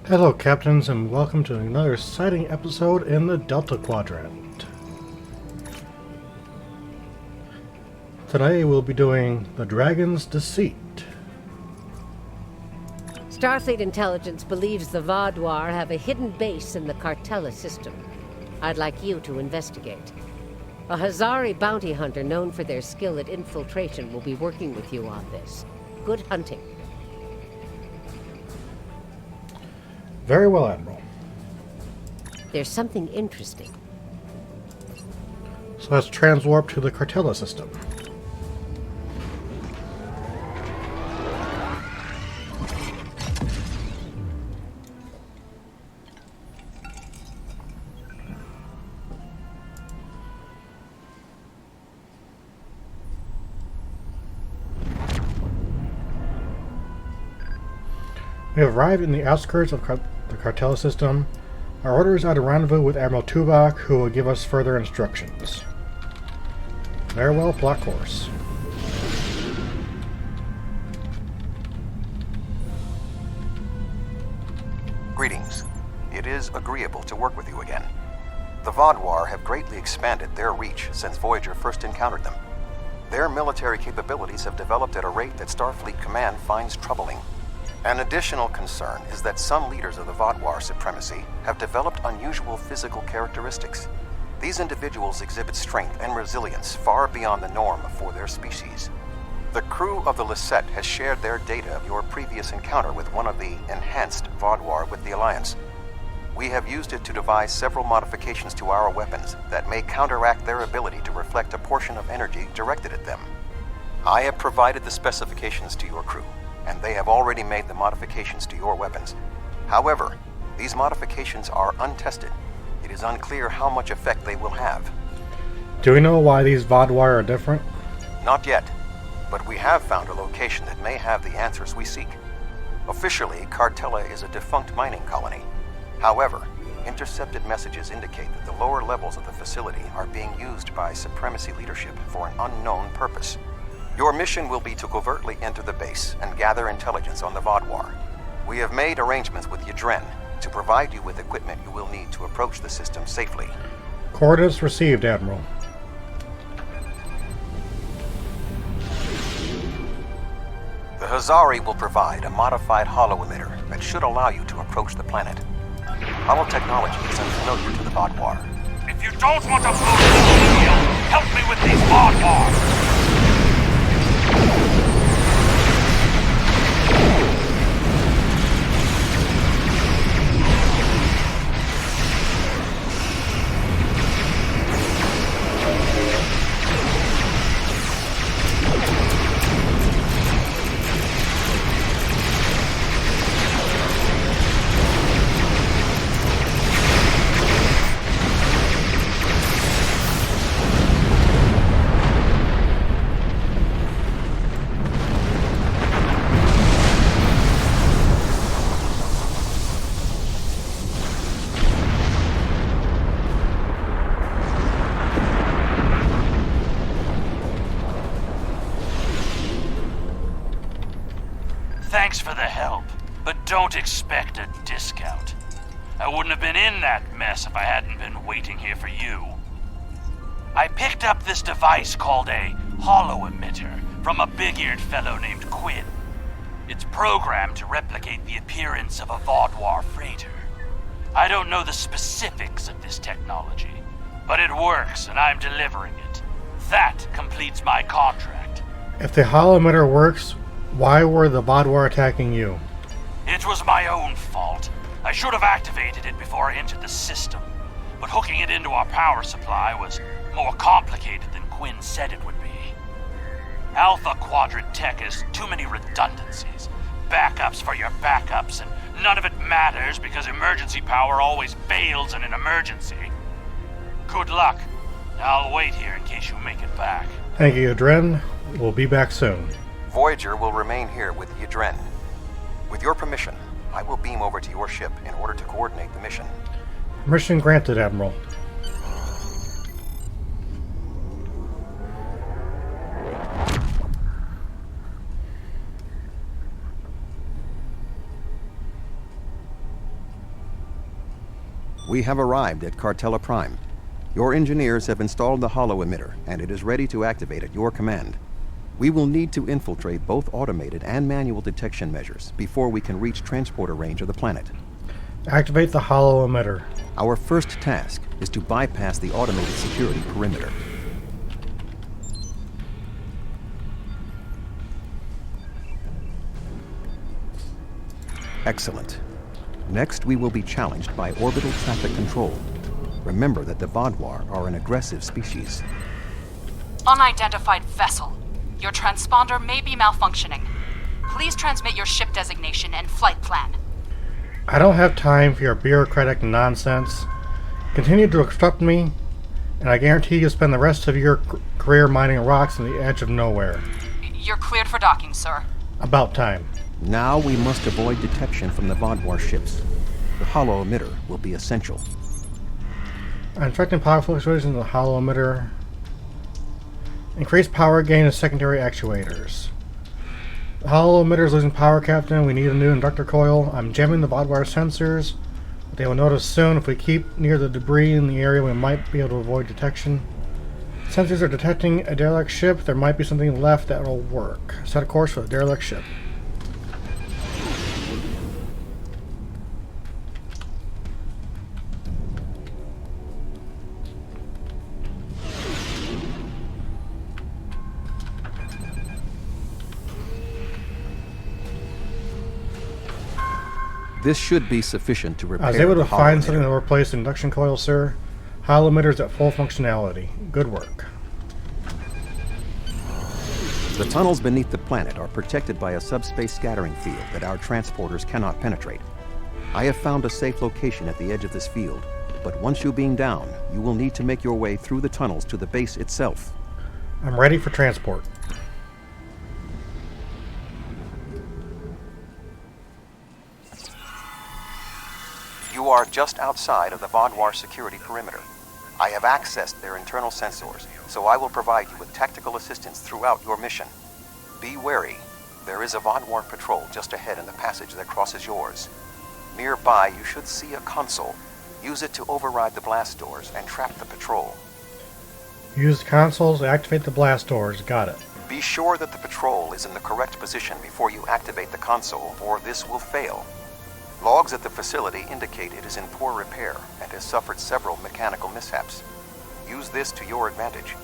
Hello, Captains, and welcome to another exciting episode in the Delta Quadrant. Today we'll be doing the Dragon's Deceit. Starfleet intelligence believes the Vaadwaur have a hidden base in the Cartella system. I'd like you to investigate. A Hazari bounty hunter known for their skill at infiltration will be working with you on this. Good hunting. Very well, Admiral. There's something interesting. So let's transwarp to the Cartella system. We have arrived in the outskirts of the Cartella system. Our orders are to rendezvous with Admiral Tuvok, who will give us further instructions. Very well, plot course. Greetings. It is agreeable to work with you again. The Vaadwaur have greatly expanded their reach since Voyager first encountered them. Their military capabilities have developed at a rate that Starfleet Command finds troubling. An additional concern is that some leaders of the Vaadwaur supremacy have developed unusual physical characteristics. These individuals exhibit strength and resilience far beyond the norm for their species. The crew of the Deceit has shared their data of your previous encounter with one of the enhanced Vaadwaur with the Alliance. We have used it to devise several modifications to our weapons that may counteract their ability to reflect a portion of energy directed at them. I have provided the specifications to your crew, and they have already made the modifications to your weapons. However, these modifications are untested. It is unclear how much effect they will have. Do we know why these Vaadwaur are different? Not yet, but we have found a location that may have the answers we seek. Officially, Cartella is a defunct mining colony. However, intercepted messages indicate that the lower levels of the facility are being used by Supremacy leadership for an unknown purpose. Your mission will be to covertly enter the base and gather intelligence on the Vaadwaur. We have made arrangements with Yadren to provide you with equipment you will need to approach the system safely. Coordinates received, Admiral. The Hazari will provide a modified holo-emitter that should allow you to approach the planet. Holotechnology is unfamiliar to the Vaadwaur. If you don't want to blow the deal, help me with these Vaadwaur! Thanks for the help, but don't expect a discount. I wouldn't have been in that mess if I hadn't been waiting here for you. I picked up this device called a holo-emitter from a big-eared fellow named Quinn. It's programmed to replicate the appearance of a Vaadwaur freighter. I don't know the specifics of this technology, but it works and I'm delivering it. That completes my contract. If the holo-emitter works, why were the Vaadwaur attacking you? It was my own fault. I should have activated it before I entered the system, but hooking it into our power supply was more complicated than Quinn said it would be. Alpha Quadrant tech has too many redundancies, backups for your backups, and none of it matters because emergency power always fails in an emergency. Good luck. I'll wait here in case you make it back. Thank you, Yadren. We'll be back soon. Voyager will remain here with Yadren. With your permission, I will beam over to your ship in order to coordinate the mission. Permission granted, Admiral. We have arrived at Cartella Prime. Your engineers have installed the holo emitter, and it is ready to activate at your command. We will need to infiltrate both automated and manual detection measures before we can reach transporter range of the planet. Activate the holo emitter. Our first task is to bypass the automated security perimeter. Excellent. Next, we will be challenged by orbital traffic control. Remember that the Vaadwaur are an aggressive species. Unidentified vessel. Your transponder may be malfunctioning. Please transmit your ship designation and flight plan. I don't have time for your bureaucratic nonsense. Continue to obstruct me, and I guarantee you'll spend the rest of your career mining rocks on the edge of nowhere. You're cleared for docking, sir. About time. Now we must avoid detection from the Vaadwaur ships. The holo emitter will be essential. I'm instructing power fluctuations in the holo emitter. Increase power gain of secondary actuators. The holo emitter is losing power, Captain. We need a new inductor coil. I'm jamming the Vaadwaur sensors. But they will notice soon. If we keep near the debris in the area, we might be able to avoid detection. Sensors are detecting a derelict ship. There might be something left that will work. Set a course for the derelict ship. This should be sufficient to repair I was able to the find holo something emitter. to replace the induction coil, sir. Holo emitter is at full functionality. Good work. The tunnels beneath the planet are protected by a subspace scattering field that our transporters cannot penetrate. I have found a safe location at the edge of this field, but once you beam down, you will need to make your way through the tunnels to the base itself. I'm ready for transport. You are just outside of the Vaadwaur security perimeter. I have accessed their internal sensors, so I will provide you with tactical assistance throughout your mission. Be wary. There is a Vaadwaur patrol just ahead in the passage that crosses yours. Nearby, you should see a console. Use it to override the blast doors and trap the patrol. Use the consoles to activate the blast doors. Got it. Be sure that the patrol is in the correct position before you activate the console, or this will fail. Logs at the facility indicate it is in poor repair and has suffered several mechanical mishaps. Use this to your advantage.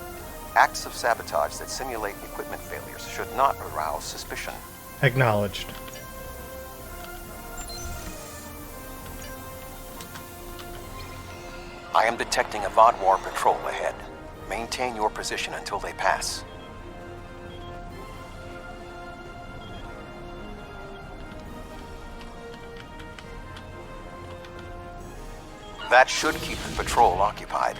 Acts of sabotage that simulate equipment failures should not arouse suspicion. Acknowledged. I am detecting a Vaadwaur patrol ahead. Maintain your position until they pass. That should keep the patrol occupied.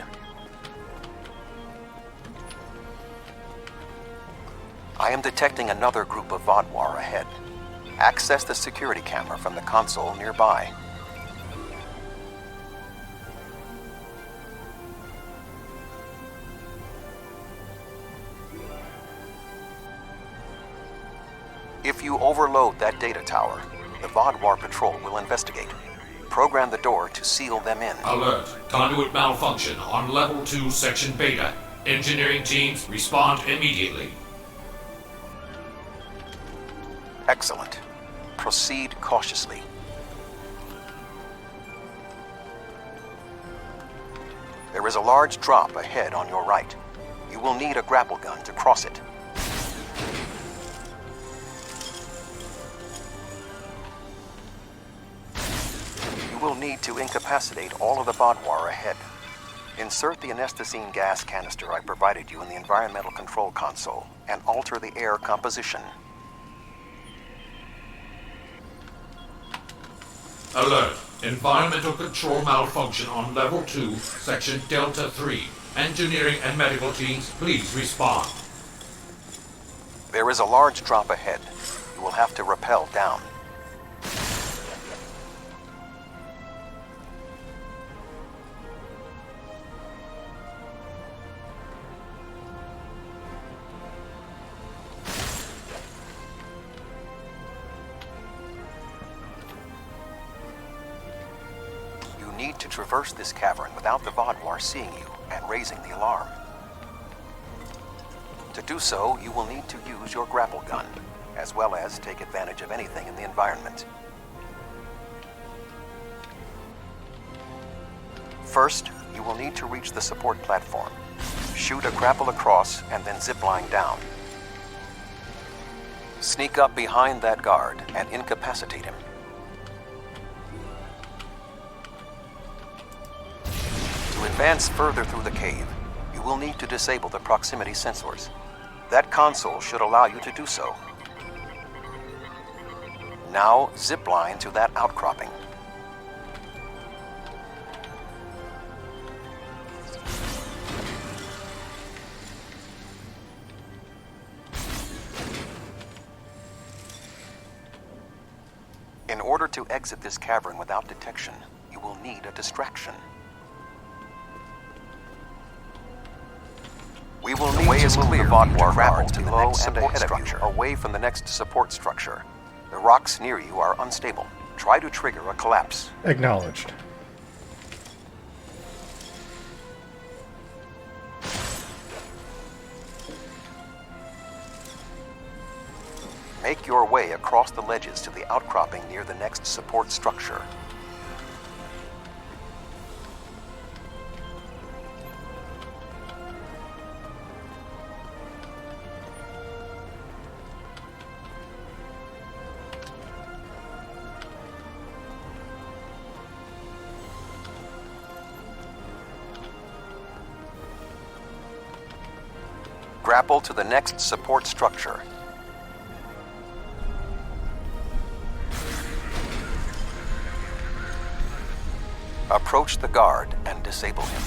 I am detecting another group of Vaadwaur ahead. Access the security camera from the console nearby. If you overload that data tower, the Vaadwaur patrol will investigate. Program the door to seal them in. Alert. Conduit malfunction on Level 2, Section Beta. Engineering teams, respond immediately. Excellent. Proceed cautiously. There is a large drop ahead on your right. You will need a grapple gun to cross it. You will need to incapacitate all of the Vaadwaur ahead. Insert the anesthetine gas canister I provided you in the environmental control console and alter the air composition. Alert. Environmental control malfunction on Level 2, Section Delta 3. Engineering and medical teams, please respond. There is a large drop ahead. You will have to rappel down. need to traverse this cavern without the Vaadwaur seeing you and raising the alarm. To do so, you will need to use your grapple gun, as well as take advantage of anything in the environment. First, you will need to reach the support platform. Shoot a grapple across and then zipline down. Sneak up behind that guard and incapacitate him. To advance further through the cave, you will need to disable the proximity sensors. That console should allow you to do so. Now, zipline to that outcropping. In order to exit this cavern without detection, you will need a distraction. We will need to move the Vaadwaur guards below and ahead of you, away from the next support structure. The rocks near you are unstable. Try to trigger a collapse. Acknowledged. Make your way across the ledges to the outcropping near the next support structure. Grapple to the next support structure. Approach the guard and disable him.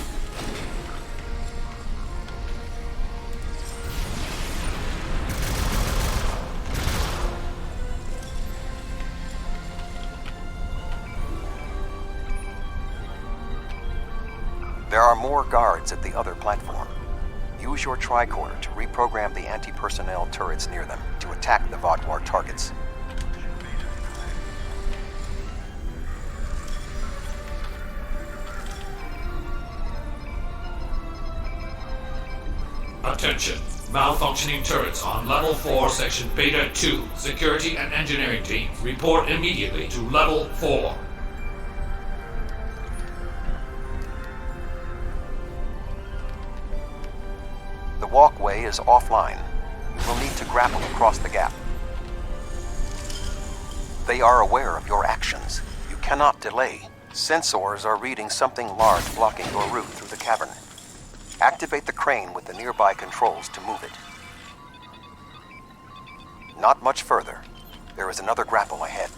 There are more guards at the other platform. Use your tricorder to reprogram the anti-personnel turrets near them to attack the Vaadwaur targets. Attention. Malfunctioning turrets on Level 4, Section Beta 2. Security and engineering teams, report immediately to Level 4. The walkway is offline. You will need to grapple across the gap. They are aware of your actions. You cannot delay. Sensors are reading something large blocking your route through the cavern. Activate the crane with the nearby controls to move it. Not much further. There is another grapple ahead.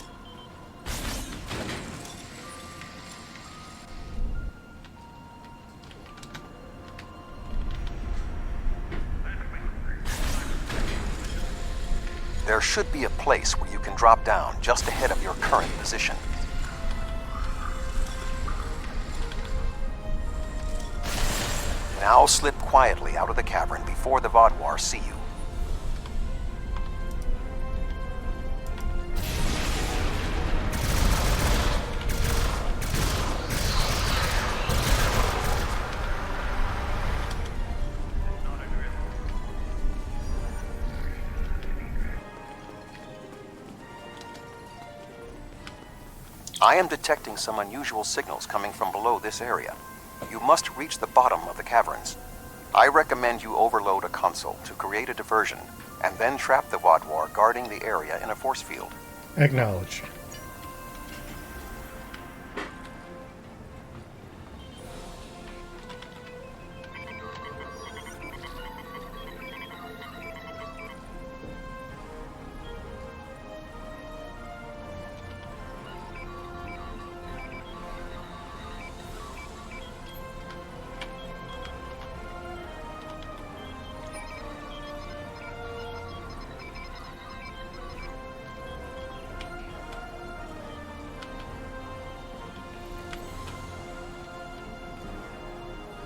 There should be a place where you can drop down just ahead of your current position. Now slip quietly out of the cavern before the Vaadwaur see you. I am detecting some unusual signals coming from below this area. You must reach the bottom of the caverns. I recommend you overload a console to create a diversion, and then trap the Vaadwaur guarding the area in a force field. Acknowledged.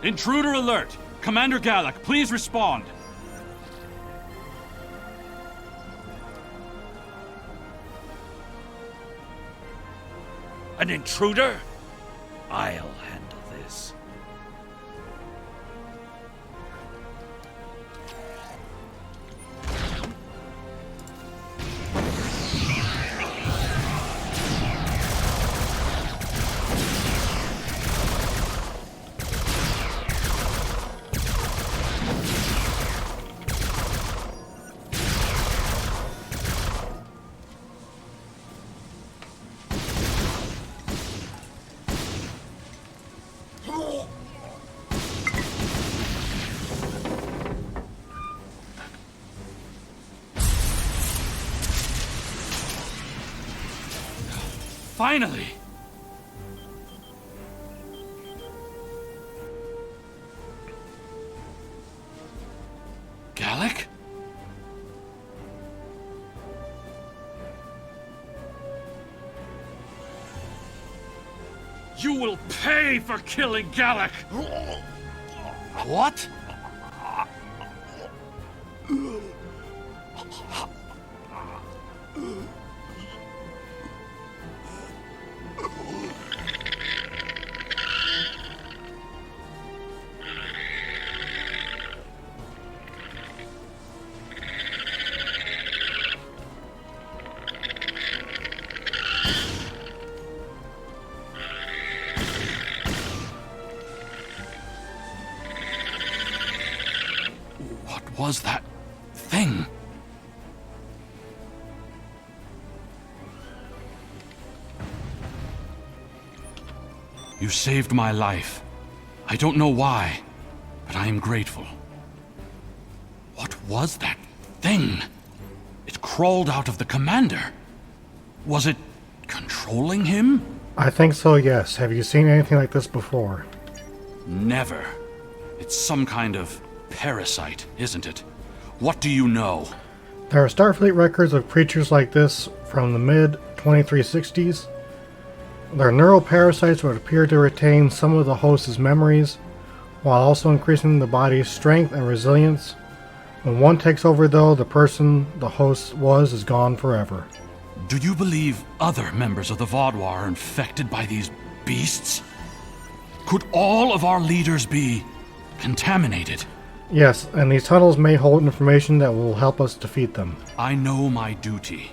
Intruder alert! Commander Gallic, please respond! An intruder? I'll handle this. Finally! Gallic? You will pay for killing Gallic! What? What was that thing? You saved my life. I don't know why, but I am grateful. What was that thing? It crawled out of the commander. Was it controlling him? I think so, yes. Have you seen anything like this before? Never. It's some kind of parasite, isn't it? What do you know? There are Starfleet records of creatures like this from the mid-2360s. Their neuroparasites would appear to retain some of the host's memories, while also increasing the body's strength and resilience. When one takes over, though, the person the host was is gone forever. Do you believe other members of the Vaudouar are infected by these beasts? Could all of our leaders be contaminated? Yes, and these tunnels may hold information that will help us defeat them. I know my duty.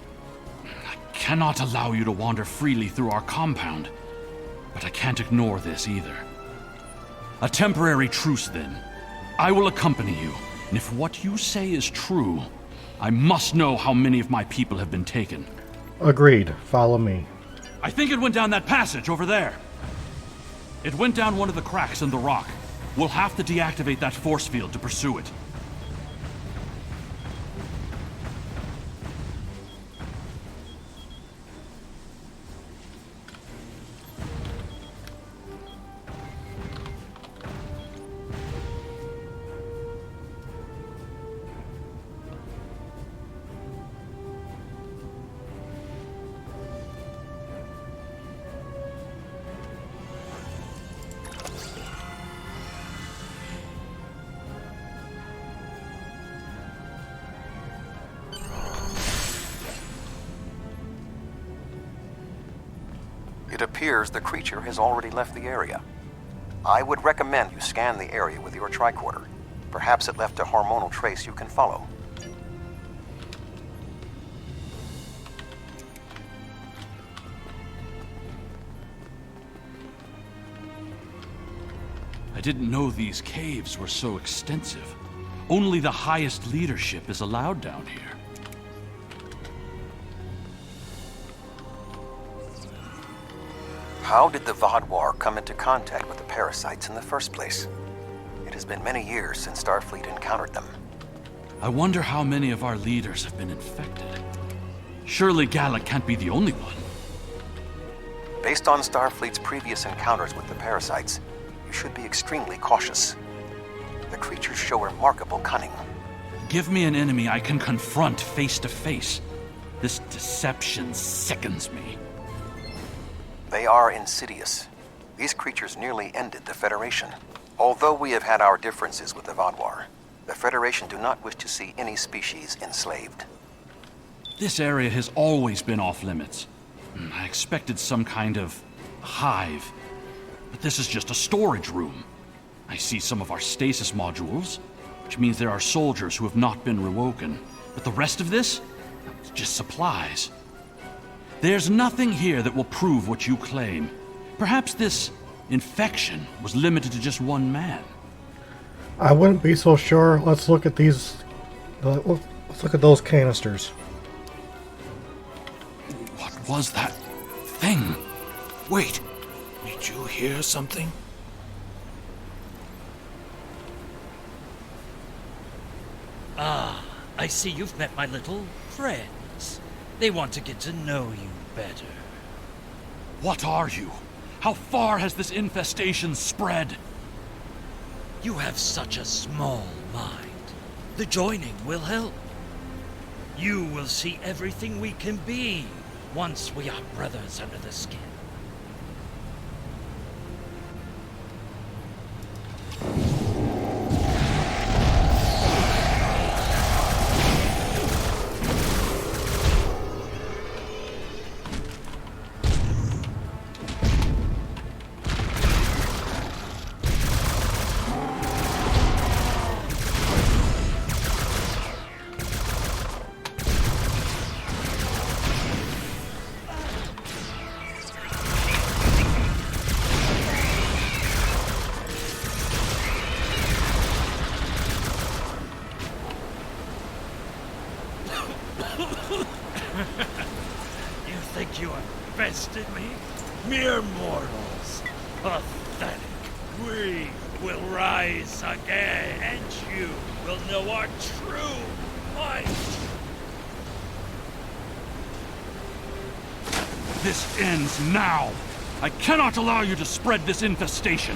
I cannot allow you to wander freely through our compound, but I can't ignore this either. A temporary truce, then. I will accompany you, and if what you say is true, I must know how many of my people have been taken. Agreed. Follow me. I think it went down that passage over there. It went down one of the cracks in the rock. We'll have to deactivate that force field to pursue it. It appears the creature has already left the area. I would recommend you scan the area with your tricorder. Perhaps it left a hormonal trace you can follow. I didn't know these caves were so extensive. Only the highest leadership is allowed down here. How did the Vaudouar come into contact with the parasites in the first place? It has been many years since Starfleet encountered them. I wonder how many of our leaders have been infected. Surely Gallic can't be the only one. Based on Starfleet's previous encounters with the parasites, you should be extremely cautious. The creatures show remarkable cunning. Give me an enemy I can confront face to face. This deception sickens me. They are insidious. These creatures nearly ended the Federation. Although we have had our differences with the Vaudouar, the Federation do not wish to see any species enslaved. This area has always been off limits. I expected some kind of hive. But this is just a storage room. I see some of our stasis modules, which means there are soldiers who have not been rewoken. But the rest of this? It's just supplies. There's nothing here that will prove what you claim. Perhaps this infection was limited to just one man. I wouldn't be so sure. Let's look at these. Let's look at those canisters. What was that thing? Wait, did you hear something? Ah, I see you've met my little friends. They want to get to know you better. What are you? How far has this infestation spread? You have such a small mind. The joining will help. You will see everything we can be once we are brothers under the skin. You think you have bested me? Mere mortals. Pathetic. We will rise again, and you will know our true might. This ends now. I cannot allow you to spread this infestation.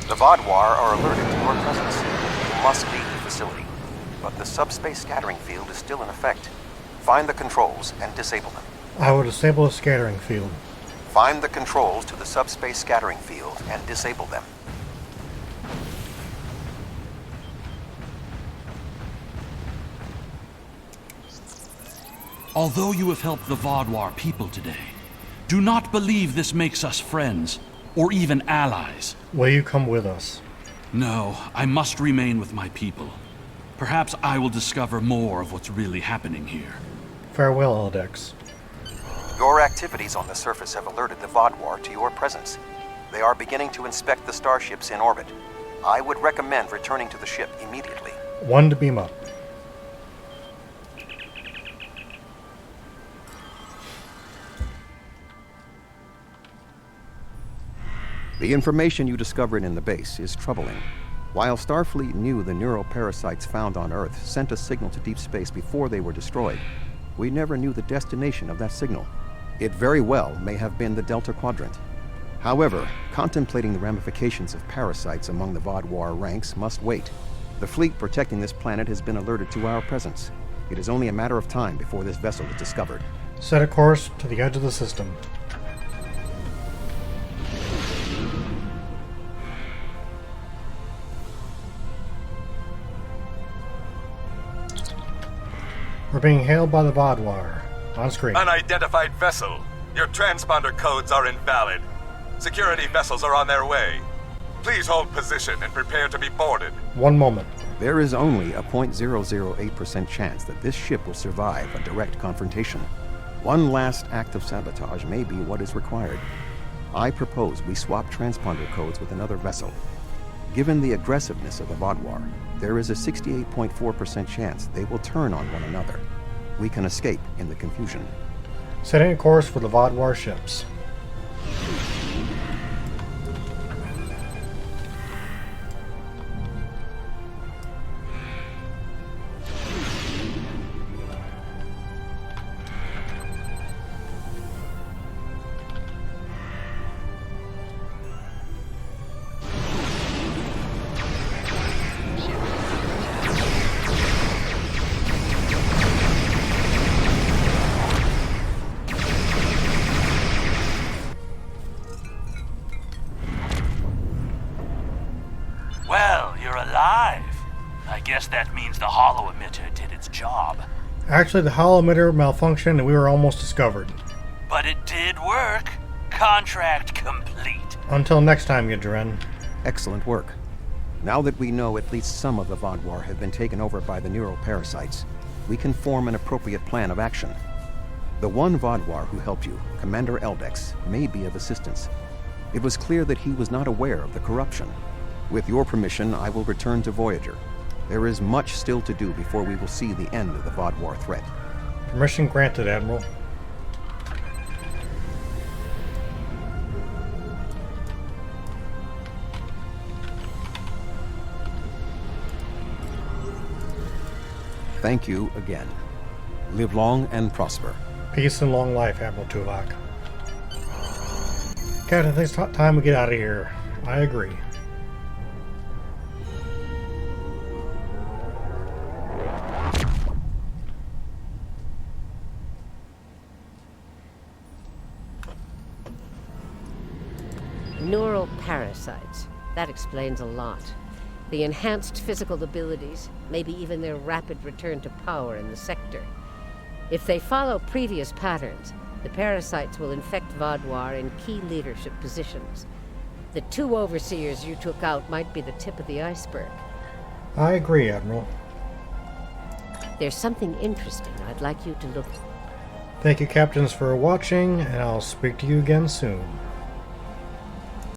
The Vaadwaur are alerted to your presence. You must leave the facility. But the subspace scattering field is still in effect. Find the controls and disable them. I will disable the scattering field. Find the controls to the subspace scattering field and disable them. Although you have helped the Vaadwaur people today, do not believe this makes us friends, or even allies. Will you come with us? No, I must remain with my people. Perhaps I will discover more of what's really happening here. Farewell, Aldex. Your activities on the surface have alerted the Vaadwaur to your presence. They are beginning to inspect the starships in orbit. I would recommend returning to the ship immediately. One to beam up. The information you discovered in the base is troubling. While Starfleet knew the neuroparasites found on Earth sent a signal to deep space before they were destroyed, we never knew the destination of that signal. It very well may have been the Delta Quadrant. However, contemplating the ramifications of parasites among the Vaadwaur ranks must wait. The fleet protecting this planet has been alerted to our presence. It is only a matter of time before this vessel is discovered. Set a course to the edge of the system. We're being hailed by the Vaadwaur. On screen. Unidentified vessel. Your transponder codes are invalid. Security vessels are on their way. Please hold position and prepare to be boarded. One moment. There is only a 0.008% chance that this ship will survive a direct confrontation. One last act of sabotage may be what is required. I propose we swap transponder codes with another vessel. Given the aggressiveness of the Vaadwaur, there is a 68.4% chance they will turn on one another. We can escape in the confusion. Setting a course for the Vaadwaur ships. Well, you're alive. I guess that means the holo emitter did its job. Actually, the holo emitter malfunctioned and we were almost discovered. But it did work. Contract complete. Until next time, Yadren. Excellent work. Now that we know at least some of the Vaadwaur have been taken over by the neuroparasites, we can form an appropriate plan of action. The one Vaadwaur who helped you, Commander Eldex, may be of assistance. It was clear that he was not aware of the corruption. With your permission, I will return to Voyager. There is much still to do before we will see the end of the Vaadwaur threat. Permission granted, Admiral. Thank you again. Live long and prosper. Peace and long life, Admiral Tuvok. Captain, I think it's time we get out of here. I agree. Neural parasites. That explains a lot. The enhanced physical abilities, maybe even their rapid return to power in the sector. If they follow previous patterns, the parasites will infect Vaadwaur in key leadership positions. The 2 overseers you took out might be the tip of the iceberg. I agree, Admiral. There's something interesting I'd like you to look at. Thank you, Captains, for watching, and I'll speak to you again soon.